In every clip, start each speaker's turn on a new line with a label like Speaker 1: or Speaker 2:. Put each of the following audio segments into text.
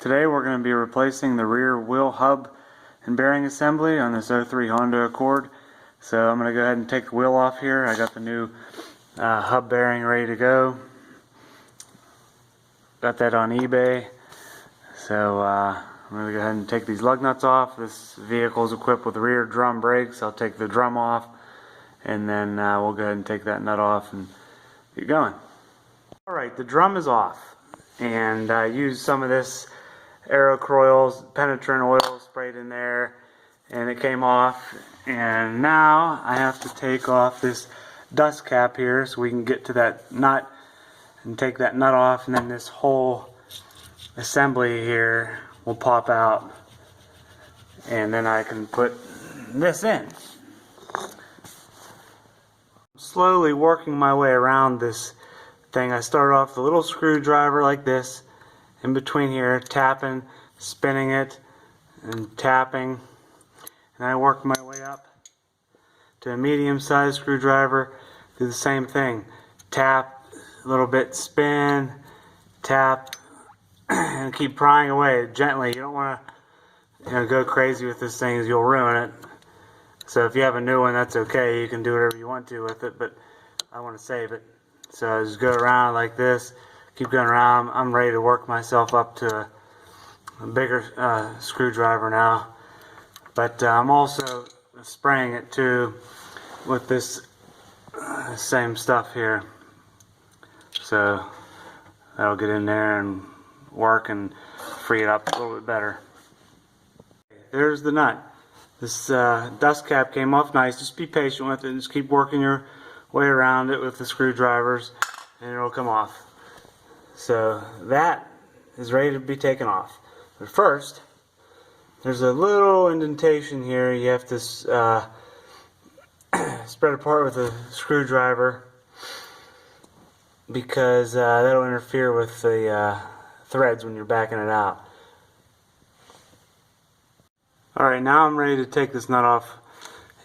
Speaker 1: Today we're going to be replacing the rear wheel hub and bearing assembly on this 03 Honda Accord. So I'm going to go ahead and take the wheel off here. I got the new hub bearing ready to go. Got that on eBay. So I'm going to go ahead and take these lug nuts off. This vehicle is equipped with rear drum brakes. I'll take the drum off and then we'll go ahead and take that nut off and get going. Alright, the drum is off, and I used some of this Aerokroil penetrant oil sprayed in there, and it came off. And now I have to take off this dust cap here so we can get to that nut and take that nut off, and then this whole assembly here will pop out, and then I can put this in. Slowly working my way around this thing. I start off with a little screwdriver like this in between here, tapping, spinning it, and tapping, and I work my way up to a medium-sized screwdriver. Do the same thing, tap a little bit, spin, tap, and keep prying away gently. You don't want to go crazy with this thing, as you'll ruin it. So if you have a new one, that's okay. You can do whatever you want to with it, but I want to save it. So I just go around like this, keep going around. I'm ready to work myself up to a bigger screwdriver now. But I'm also spraying it too with this same stuff here. So that'll get in there and work and free it up a little bit better. There's the nut. This dust cap came off nice. Just be patient with it and just keep working your way around it with the screwdrivers and it'll come off. So that is ready to be taken off. But first, there's a little indentation here you have to spread apart with a screwdriver, because that'll interfere with the threads when you're backing it out. Alright, now I'm ready to take this nut off,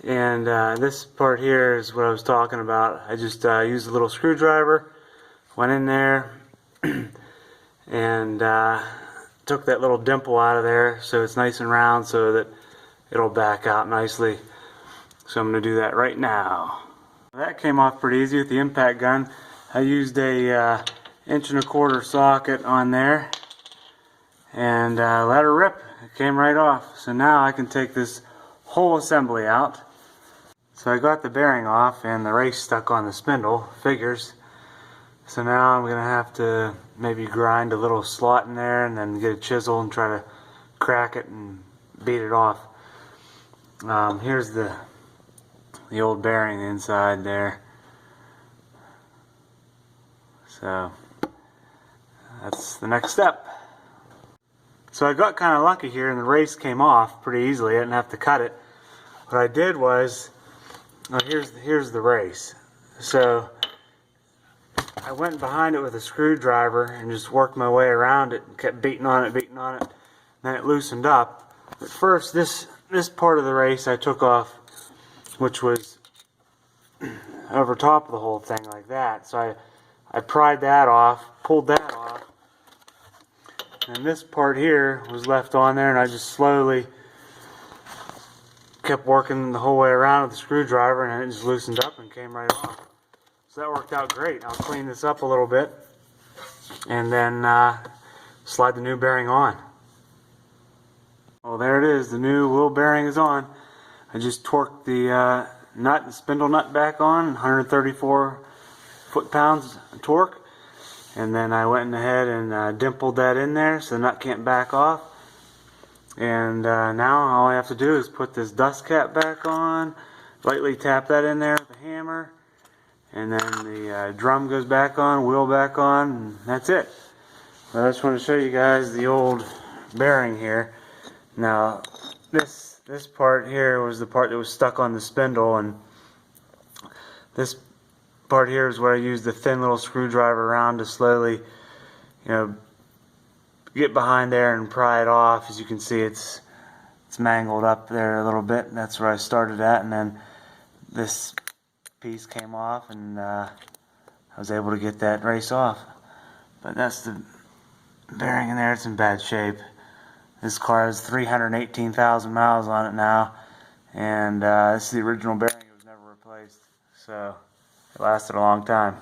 Speaker 1: and this part here is what I was talking about. I just used a little screwdriver, went in there, and took that little dimple out of there so it's nice and round so that it'll back out nicely. So I'm going to do that right now. That came off pretty easy with the impact gun. I used a 1.25" socket on there and let her rip. It came right off. So now I can take this whole assembly out. So I got the bearing off and the race stuck on the spindle, figures. So now I'm going to have to maybe grind a little slot in there and then get a chisel and try to crack it and beat it off. Here's the old bearing inside there. So that's the next step. So I got kind of lucky here and the race came off pretty easily. I didn't have to cut it. What I did was, here's the race. So I went behind it with a screwdriver and just worked my way around it and kept beating on it. Then it loosened up. But first, this part of the race I took off, which was over top of the whole thing like that. So I pried that off, pulled that off, and this part here was left on there, and I just slowly kept working the whole way around with the screwdriver, and it just loosened up and came right off. So that worked out great. I'll clean this up a little bit and then slide the new bearing on. Well, there it is. The new wheel bearing is on. I just torqued the nut and spindle nut back on, 134 foot-pounds of torque, and then I went ahead and dimpled that in there so the nut can't back off. And now all I have to do is put this dust cap back on, lightly tap that in there with a hammer, and then the drum goes back on, wheel back on, and that's it. But I just want to show you guys the old bearing here. Now this part here was the part that was stuck on the spindle, and this part here is where I used the thin little screwdriver around to slowly, get behind there and pry it off. As you can see, it's mangled up there a little bit. That's where I started at, and then this piece came off, and I was able to get that race off. But that's the bearing in there, it's in bad shape. This car has 318,000 miles on it now, and this is the original bearing. It was never replaced, so it lasted a long time.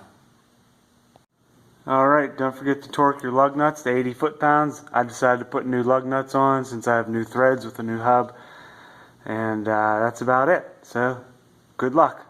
Speaker 1: Alright, don't forget to torque your lug nuts to 80 foot-pounds. I decided to put new lug nuts on since I have new threads with the new hub. And that's about it. So, good luck.